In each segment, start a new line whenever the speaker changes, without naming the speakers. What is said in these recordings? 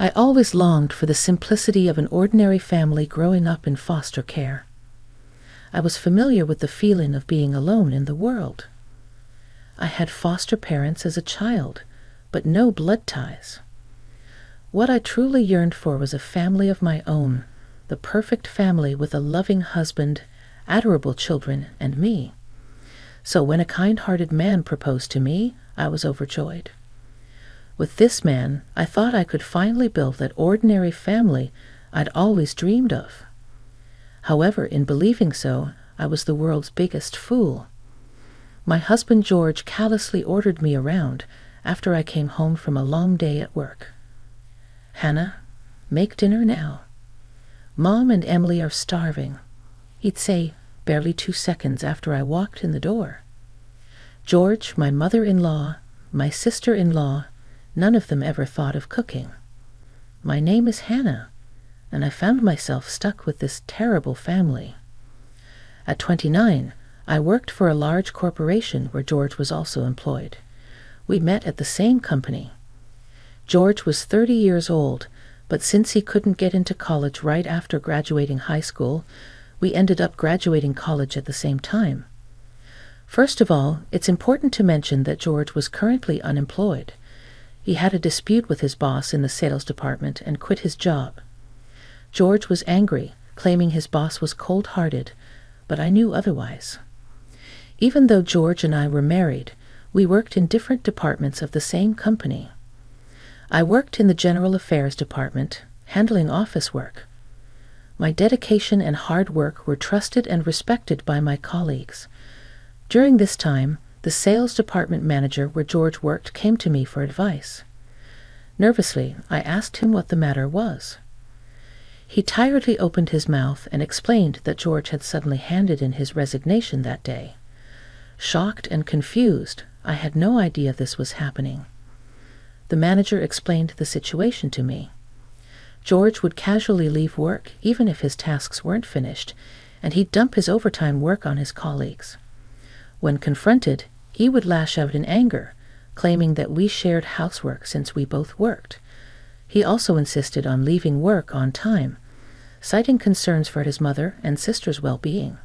I always longed for the simplicity of an ordinary family growing up in foster care. I was familiar with the feeling of being alone in the world. I had foster parents as a child, but no blood ties. What I truly yearned for was a family of my own, the perfect family with a loving husband, adorable children, and me. So when a kind-hearted man proposed to me, I was overjoyed. With this man, I thought I could finally build that ordinary family I'd always dreamed of. However, in believing so, I was the world's biggest fool. My husband George callously ordered me around after I came home from a long day at work. "Hannah, make dinner now. Mom and Emily are starving," he'd say barely 2 seconds after I walked in the door. George, my mother-in-law, my sister-in-law, none of them ever thought of cooking. My name is Hannah, and I found myself stuck with this terrible family. At 29, I worked for a large corporation where George was also employed. We met at the same company. George was 30 years old, but since he couldn't get into college right after graduating high school, we ended up graduating college at the same time. First of all, it's important to mention that George was currently unemployed. He had a dispute with his boss in the sales department and quit his job. George was angry, claiming his boss was cold-hearted, but I knew otherwise. Even though George and I were married, we worked in different departments of the same company. I worked in the general affairs department, handling office work. My dedication and hard work were trusted and respected by my colleagues. During this time, the sales department manager where George worked came to me for advice. Nervously, I asked him what the matter was. He tiredly opened his mouth and explained that George had suddenly handed in his resignation that day. Shocked and confused, I had no idea this was happening. The manager explained the situation to me. George would casually leave work even if his tasks weren't finished, and he'd dump his overtime work on his colleagues. When confronted, he would lash out in anger, claiming that we shared housework since we both worked. He also insisted on leaving work on time, citing concerns for his mother and sister's well-being.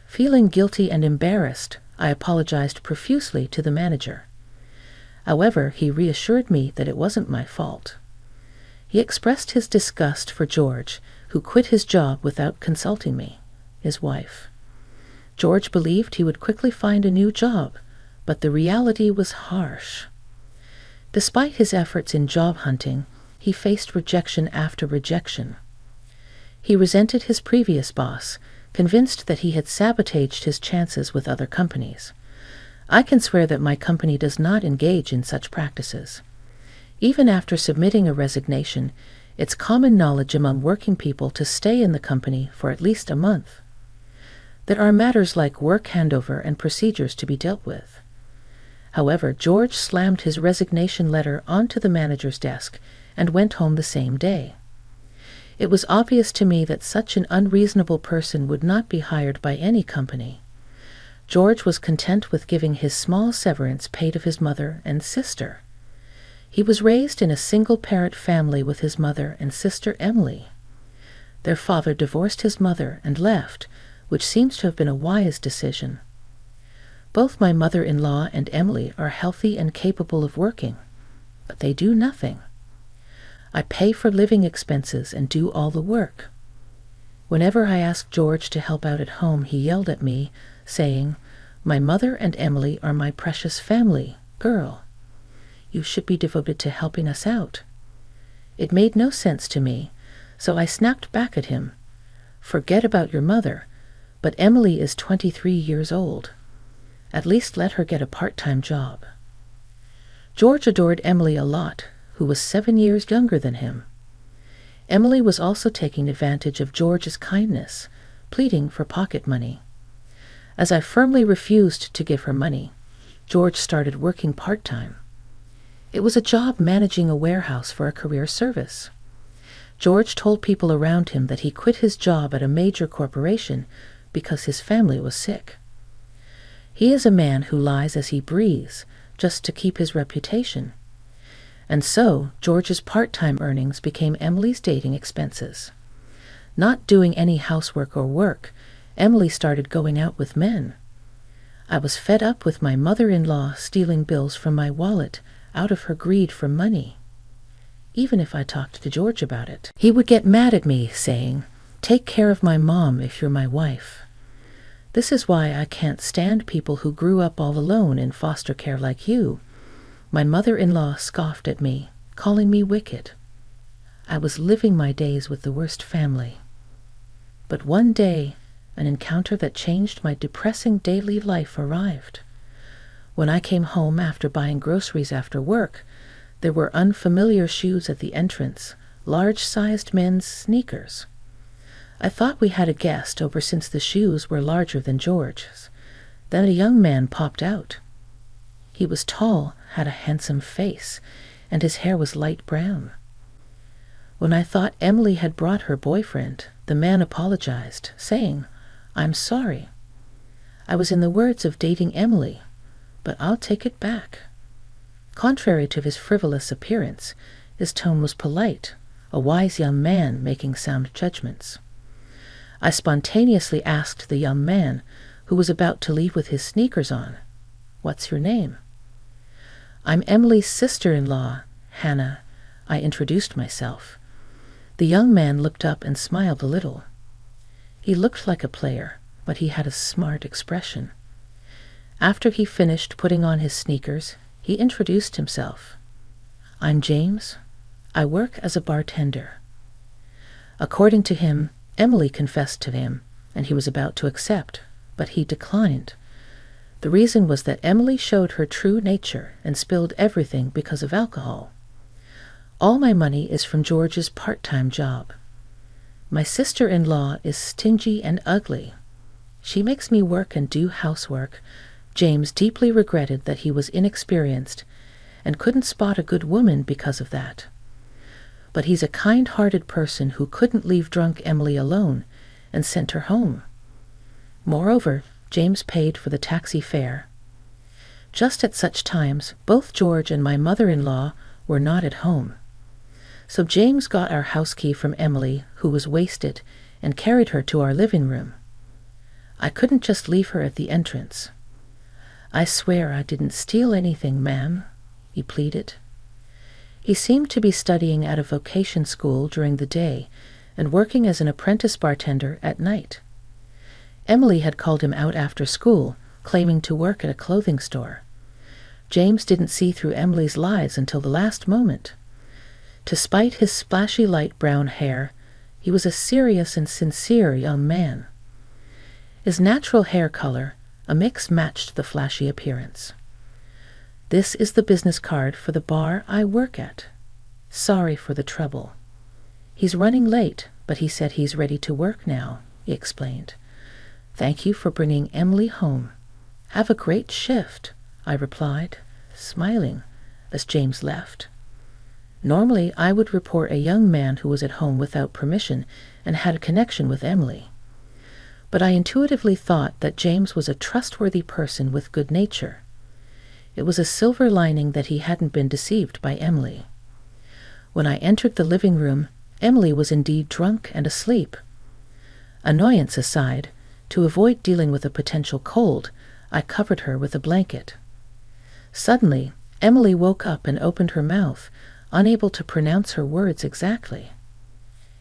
Feeling guilty and embarrassed, I apologized profusely to the manager. However, he reassured me that it wasn't my fault. He expressed his disgust for George, who quit his job without consulting me, his wife. George believed he would quickly find a new job, but the reality was harsh. Despite his efforts in job hunting, he faced rejection after rejection. He resented his previous boss, convinced that he had sabotaged his chances with other companies. I can swear that my company does not engage in such practices. Even after submitting a resignation, it's common knowledge among working people to stay in the company for at least a month. There are matters like work handover and procedures to be dealt with. However, George slammed his resignation letter onto the manager's desk and went home the same day. It was obvious to me that such an unreasonable person would not be hired by any company. George was content with giving his small severance paid of his mother and sister. He was raised in a single-parent family with his mother and sister Emily. Their father divorced his mother and left, which seems to have been a wise decision. Both my mother-in-law and Emily are healthy and capable of working, but they do nothing. I pay for living expenses and do all the work. Whenever I asked George to help out at home, he yelled at me, saying, "My mother and Emily are my precious family, girl. You should be devoted to helping us out." It made no sense to me, so I snapped back at him, "Forget about your mother, but Emily is 23 years old. At least let her get a part-time job." George adored Emily a lot, who was 7 years younger than him. Emily was also taking advantage of George's kindness, pleading for pocket money. As I firmly refused to give her money, George started working part-time. It was a job managing a warehouse for a career service. George told people around him that he quit his job at a major corporation because his family was sick. He is a man who lies as he breathes, just to keep his reputation. And so George's part-time earnings became Emily's dating expenses. Not doing any housework or work, Emily started going out with men. I was fed up with my mother-in-law stealing bills from my wallet out of her greed for money. Even if I talked to George about it, he would get mad at me, saying, "Take care of my mom if you're my wife." This is why I can't stand people who grew up all alone in foster care like you. My mother-in-law scoffed at me, calling me wicked. I was living my days with the worst family. But one day, an encounter that changed my depressing daily life arrived. When I came home after buying groceries after work, there were unfamiliar shoes at the entrance, large-sized men's sneakers. I thought we had a guest over since the shoes were larger than George's. Then a young man popped out. He was tall, had a handsome face, and his hair was light brown. When I thought Emily had brought her boyfriend, the man apologized, saying, "I'm sorry. I was in the words of dating Emily, but I'll take it back." Contrary to his frivolous appearance, his tone was polite, a wise young man making sound judgments. I spontaneously asked the young man, who was about to leave with his sneakers on, "What's your name?" "I'm Emily's sister-in-law, Hannah," I introduced myself. The young man looked up and smiled a little. He looked like a player, but he had a smart expression. After he finished putting on his sneakers, he introduced himself. "I'm James. I work as a bartender." According to him, Emily confessed to him, and he was about to accept, but he declined. The reason was that Emily showed her true nature and spilled everything because of alcohol. "All my money is from George's part-time job. My sister-in-law is stingy and ugly. She makes me work and do housework." James deeply regretted that he was inexperienced and couldn't spot a good woman because of that. But he's a kind-hearted person who couldn't leave drunk Emily alone and sent her home. Moreover, James paid for the taxi fare. Just at such times, both George and my mother-in-law were not at home. So James got our house key from Emily, who was wasted, and carried her to our living room. I couldn't just leave her at the entrance. "I swear I didn't steal anything, ma'am," he pleaded. He seemed to be studying at a vocation school during the day and working as an apprentice bartender at night. Emily had called him out after school, claiming to work at a clothing store. James didn't see through Emily's lies until the last moment. Despite his splashy light brown hair, he was a serious and sincere young man. His natural hair color, a mix, matched the flashy appearance. "This is the business card for the bar I work at. Sorry for the trouble. He's running late, but he said he's ready to work now," he explained. "Thank you for bringing Emily home. Have a great shift," I replied, smiling, as James left. Normally, I would report a young man who was at home without permission and had a connection with Emily. But I intuitively thought that James was a trustworthy person with good nature. It was a silver lining that he hadn't been deceived by Emily. When I entered the living room, Emily was indeed drunk and asleep. Annoyance aside, to avoid dealing with a potential cold, I covered her with a blanket. Suddenly, Emily woke up and opened her mouth, unable to pronounce her words exactly.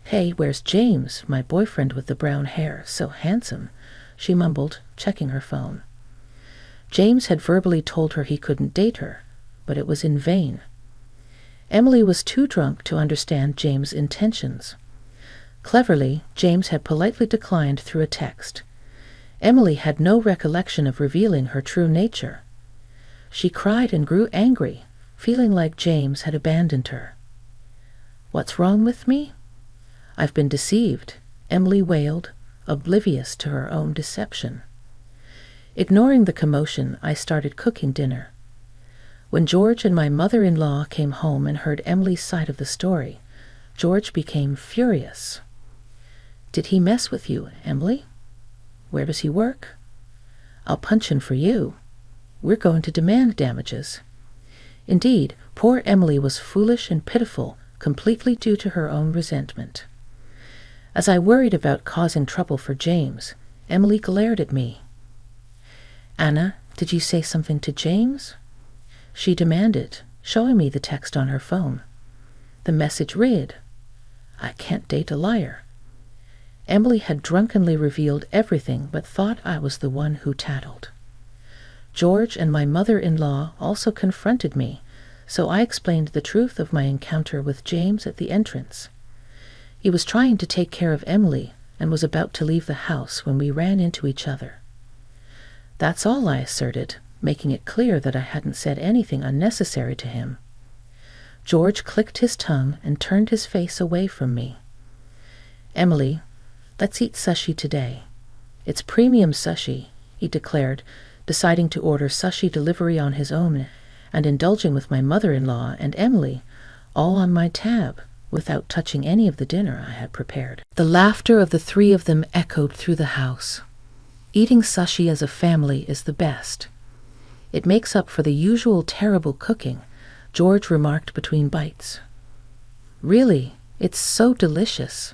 "Hey, where's James, my boyfriend with the brown hair, so handsome?" she mumbled, checking her phone. James had verbally told her he couldn't date her, but it was in vain. Emily was too drunk to understand James' intentions. Cleverly, James had politely declined through a text. Emily had no recollection of revealing her true nature. She cried and grew angry, feeling like James had abandoned her. "What's wrong with me? I've been deceived," Emily wailed, oblivious to her own deception. Ignoring the commotion, I started cooking dinner. When George and my mother-in-law came home and heard Emily's side of the story, George became furious. "Did he mess with you, Emily? Where does he work? I'll punch him for you. We're going to demand damages." Indeed, Poor Emily was foolish and pitiful, completely due to her own resentment. As I worried about causing trouble for James, Emily glared at me. "Anna, did you say something to James?" she demanded, showing me the text on her phone. The message read, "I can't date a liar." Emily had drunkenly revealed everything but thought I was the one who tattled. George and my mother-in-law also confronted me, so I explained the truth of my encounter with James at the entrance. He was trying to take care of Emily and was about to leave the house when we ran into each other. That's all, I asserted, making it clear that I hadn't said anything unnecessary to him. George clicked his tongue and turned his face away from me. "Emily, let's eat sushi today. It's premium sushi," he declared, deciding to order sushi delivery on his own and indulging with my mother-in-law and Emily, all on my tab, without touching any of the dinner I had prepared. The laughter of the three of them echoed through the house. Eating sushi as a family is the best. It makes up for the usual terrible cooking, George remarked between bites. "Really, it's so delicious.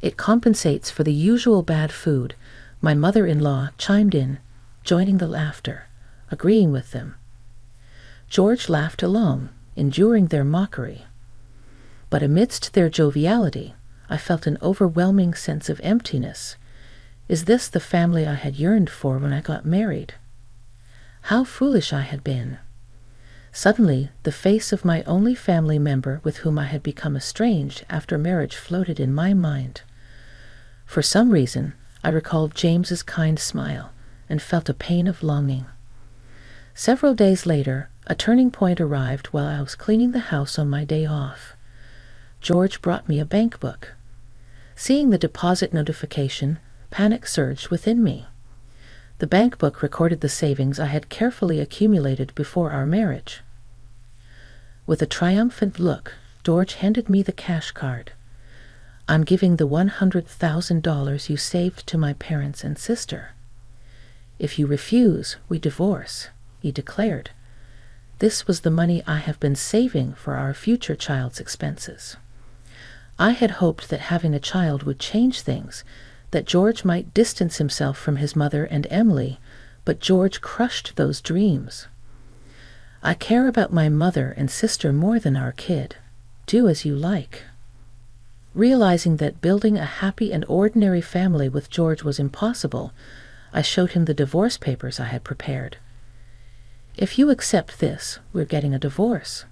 It compensates for the usual bad food," my mother-in-law chimed in, joining the laughter, agreeing with them. George laughed along, enduring their mockery. But amidst their joviality, I felt an overwhelming sense of emptiness. Is this the family I had yearned for when I got married? How foolish I had been. Suddenly, the face of my only family member with whom I had become estranged after marriage floated in my mind. For some reason, I recalled James's kind smile and felt a pain of longing. Several days later, a turning point arrived while I was cleaning the house on my day off. George brought me a bank book. Seeing the deposit notification, panic surged within me. The bank book recorded the savings I had carefully accumulated before our marriage. With a triumphant look, George handed me the cash card. "I'm giving the $100,000 you saved to my parents and sister. If you refuse, we divorce," he declared. "This was the money I have been saving for our future child's expenses." I had hoped that having a child would change things, that George might distance himself from his mother and Emily, but George crushed those dreams. "I care about my mother and sister more than our kid. Do as you like." Realizing that building a happy and ordinary family with George was impossible, I showed him the divorce papers I had prepared. "If you accept this, we're getting a divorce.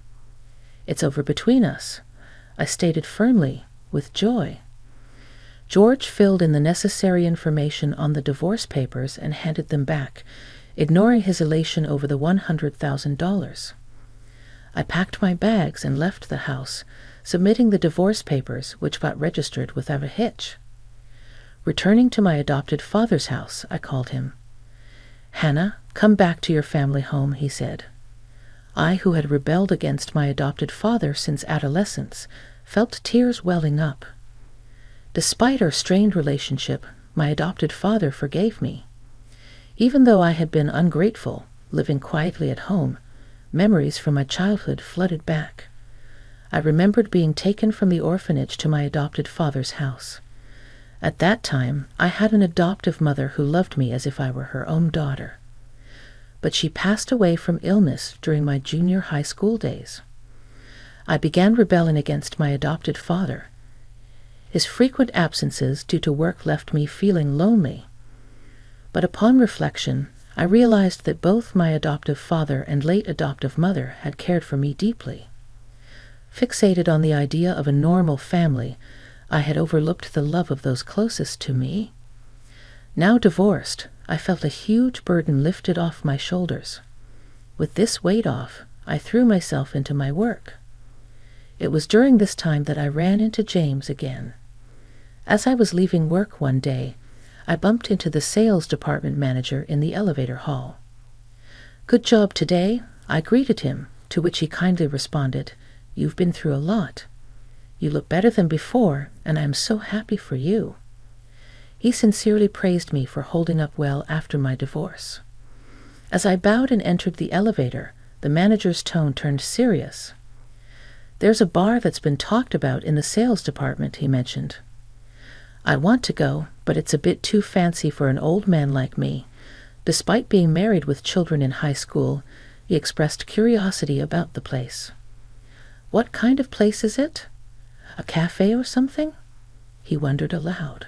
It's over between us," I stated firmly, with joy. George filled in the necessary information on the divorce papers and handed them back, ignoring his elation over the $100,000. I packed my bags and left the house, submitting the divorce papers, which got registered without a hitch. Returning to my adopted father's house, I called him. "Hannah, come back to your family home," he said. I, who had rebelled against my adopted father since adolescence, felt tears welling up. Despite our strained relationship, my adopted father forgave me. Even though I had been ungrateful, living quietly at home, memories from my childhood flooded back. I remembered being taken from the orphanage to my adopted father's house. At that time, I had an adoptive mother who loved me as if I were her own daughter. But she passed away from illness during my junior high school days. I began rebelling against my adopted father. His frequent absences due to work left me feeling lonely. But upon reflection, I realized that both my adoptive father and late adoptive mother had cared for me deeply. Fixated on the idea of a normal family, I had overlooked the love of those closest to me. Now divorced, I felt a huge burden lifted off my shoulders. With this weight off, I threw myself into my work. It was during this time that I ran into James again. As I was leaving work one day, I bumped into the sales department manager in the elevator hall. "Good job today," I greeted him, to which he kindly responded, "You've been through a lot. You look better than before, and I am so happy for you." He sincerely praised me for holding up well after my divorce. As I bowed and entered the elevator, The manager's tone turned serious. "There's a bar that's been talked about in the sales department," he mentioned. "I want to go, but it's a bit too fancy for an old man like me." Despite being married with children in high school, he expressed curiosity about the place. "What kind of place is it? A cafe or something?" he wondered aloud.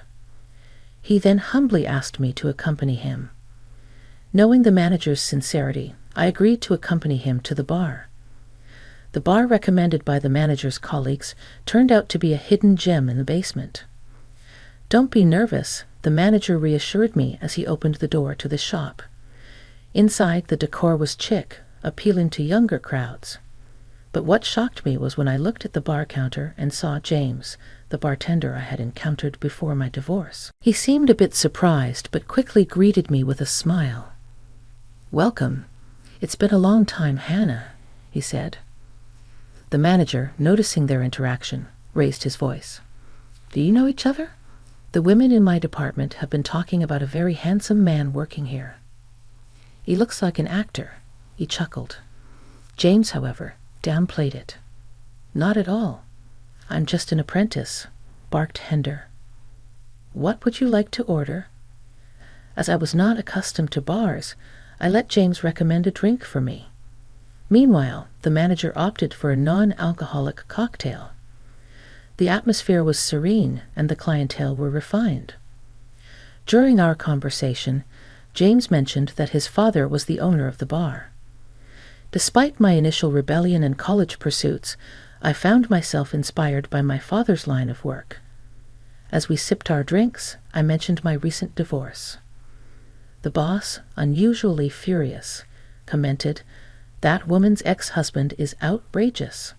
He then humbly asked me to accompany him. Knowing the manager's sincerity, I agreed to accompany him to the bar. The bar recommended by the manager's colleagues turned out to be a hidden gem in the basement. "Don't be nervous," the manager reassured me as he opened the door to the shop. Inside, the decor was chic, appealing to younger crowds. But what shocked me was when I looked at the bar counter and saw James, the bartender I had encountered before my divorce. He seemed a bit surprised, but quickly greeted me with a smile. "Welcome. It's been a long time, Hannah," he said. The manager, noticing their interaction, raised his voice. "Do you know each other? The women in my department have been talking about a very handsome man working here. He looks like an actor," he chuckled. James, however, downplayed it. "Not at all. I'm just an apprentice," barked Hender. "What would you like to order?" As I was not accustomed to bars, I let James recommend a drink for me. Meanwhile, the manager opted for a non-alcoholic cocktail. The atmosphere was serene, and the clientele were refined. During our conversation, James mentioned that his father was the owner of the bar. Despite my initial rebellion and college pursuits, I found myself inspired by my father's line of work. As we sipped our drinks, I mentioned my recent divorce. The boss, unusually furious, commented, "That woman's ex-husband is outrageous."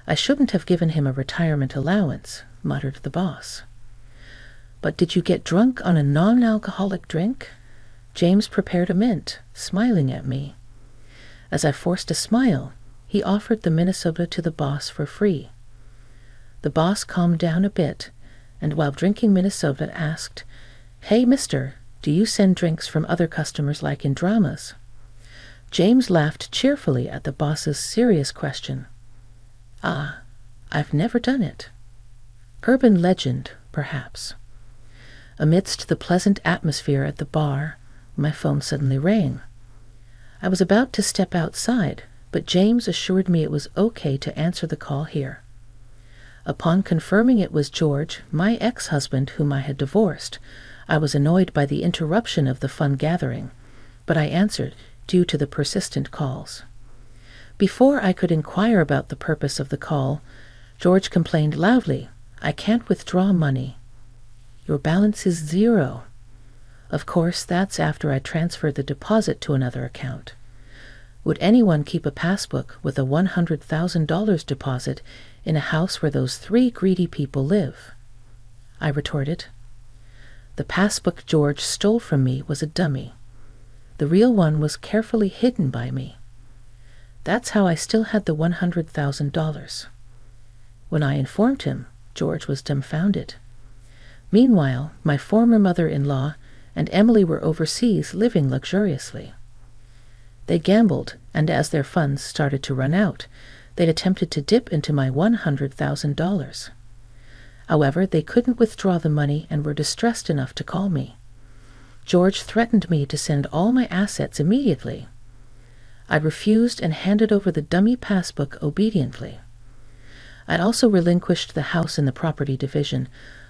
"I shouldn't have given him a retirement allowance," muttered the boss. "But did you get drunk on a non-alcoholic drink?" James prepared a mint, smiling at me. As I forced a smile, he offered the Minnesota to the boss for free. The boss calmed down a bit, and while drinking Minnesota asked, "Hey, mister, do you send drinks from other customers like in dramas?" James laughed cheerfully at the boss's serious question. "Ah, I've never done it." Urban legend, perhaps. Amidst the pleasant atmosphere at the bar, my phone suddenly rang. I was about to step outside, but James assured me it was okay to answer the call here. Upon confirming it was George, my ex-husband whom I had divorced, I was annoyed by the interruption of the fun gathering, but I answered due to the persistent calls. Before I could inquire about the purpose of the call, George complained loudly, "I can't withdraw money." "Your balance is zero." Of course, that's after I transferred the deposit to another account. Would anyone keep a passbook with a $100,000 deposit in a house where those 3 greedy people live? I retorted. The passbook George stole from me was a dummy. The real one was carefully hidden by me. That's how I still had the $100,000. When I informed him, George was dumbfounded. Meanwhile, my former mother-in-law and Emily were overseas living luxuriously. They gambled, and as their funds started to run out, they'd attempted to dip into my $100,000. However, they couldn't withdraw the money and were distressed enough to call me. George threatened me to send all my assets immediately. I refused and handed over the dummy passbook obediently. I also relinquished the house in the property division,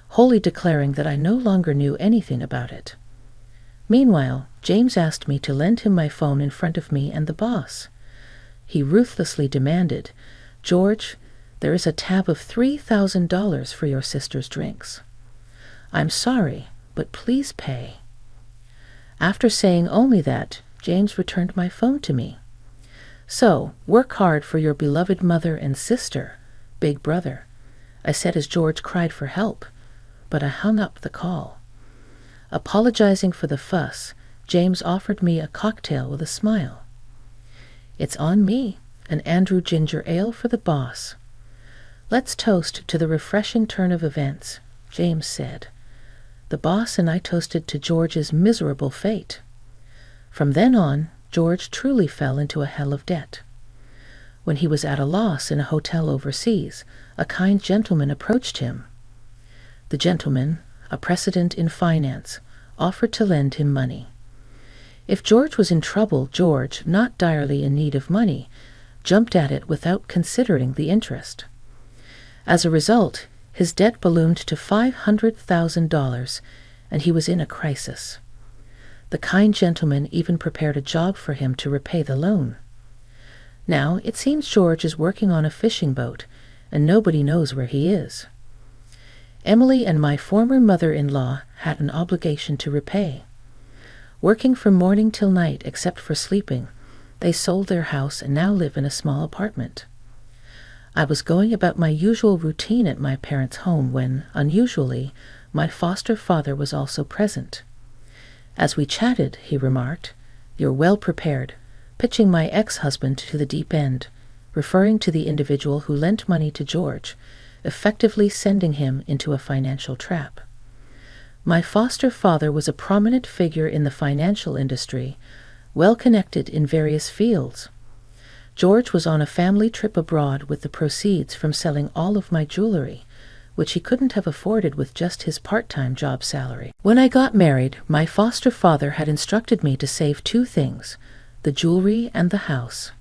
wholly declaring that I no longer knew anything about it. Meanwhile, James asked me to lend him my phone in front of me and the boss. He ruthlessly demanded, "George, there is a tab of $3,000 for your sister's drinks. I'm sorry, but please pay." After saying only that, James returned my phone to me. "So, work hard for your beloved mother and sister, big brother," I said as George cried for help, but I hung up the call. Apologizing for the fuss, James offered me a cocktail with a smile. "It's on me, an Andrew ginger ale for the boss." "Let's toast to the refreshing turn of events," James said. The boss and I toasted to George's miserable fate. From then on, George truly fell into a hell of debt. When he was at a loss in a hotel overseas, a kind gentleman approached him. The gentleman, a precedent in finance, offered to lend him money. If George was in trouble, George, not direly in need of money, jumped at it without considering the interest. As a result, his debt ballooned to $500,000, and he was in a crisis. The kind gentleman even prepared a job for him to repay the loan. Now, it seems George is working on a fishing boat, and nobody knows where he is. Emily and my former mother-in-law had an obligation to repay. Working from morning till night except for sleeping, they sold their house and now live in a small apartment. I was going about my usual routine at my parents' home when, unusually, my foster father was also present. As we chatted, he remarked, "You're well prepared," pitching my ex-husband to the deep end, referring to the individual who lent money to George, effectively sending him into a financial trap. My foster father was a prominent figure in the financial industry, well connected in various fields. George was on a family trip abroad with the proceeds from selling all of my jewelry, which he couldn't have afforded with just his part-time job salary. When I got married, my foster father had instructed me to save two things, the jewelry and the house.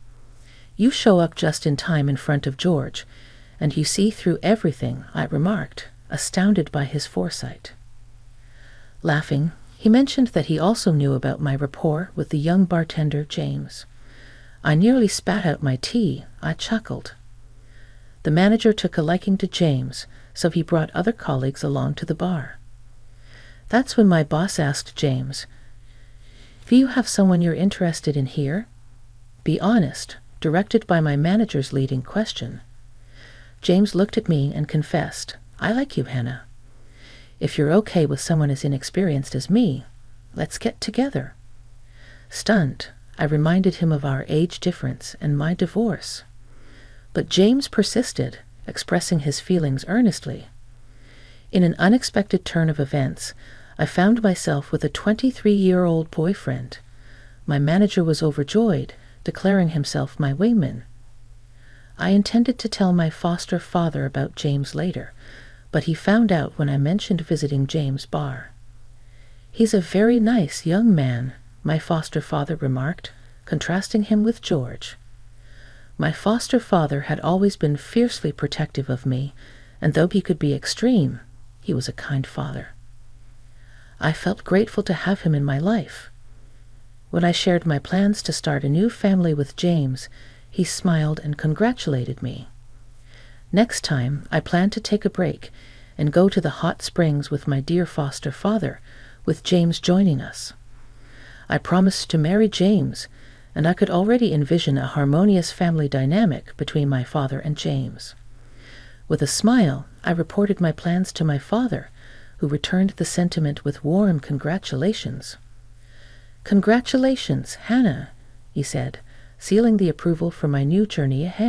"You show up just in time in front of George, and you see through everything," I remarked, astounded by his foresight. Laughing, he mentioned that he also knew about my rapport with the young bartender, James. I nearly spat out my tea. I chuckled. The manager took a liking to James, so he brought other colleagues along to the bar. That's when my boss asked James, "Do you have someone you're interested in here?" "Be honest," directed by my manager's leading question. James looked at me and confessed, "I like you, Hannah. If you're okay with someone as inexperienced as me, let's get together." Stunned, I reminded him of our age difference and my divorce. But James persisted, expressing his feelings earnestly. In an unexpected turn of events, I found myself with a 23-year-old boyfriend. My manager was overjoyed, declaring himself my wingman. I intended to tell my foster father about James later, but he found out when I mentioned visiting James' bar. "He's a very nice young man," my foster father remarked, contrasting him with George. My foster father had always been fiercely protective of me, and though he could be extreme, he was a kind father. I felt grateful to have him in my life. When I shared my plans to start a new family with James, he smiled and congratulated me. Next time, I plan to take a break and go to the hot springs with my dear foster father, with James joining us. I promised to marry James, and I could already envision a harmonious family dynamic between my father and James. With a smile, I reported my plans to my father, who returned the sentiment with warm congratulations. "Congratulations, Hannah," he said, sealing the approval for my new journey ahead.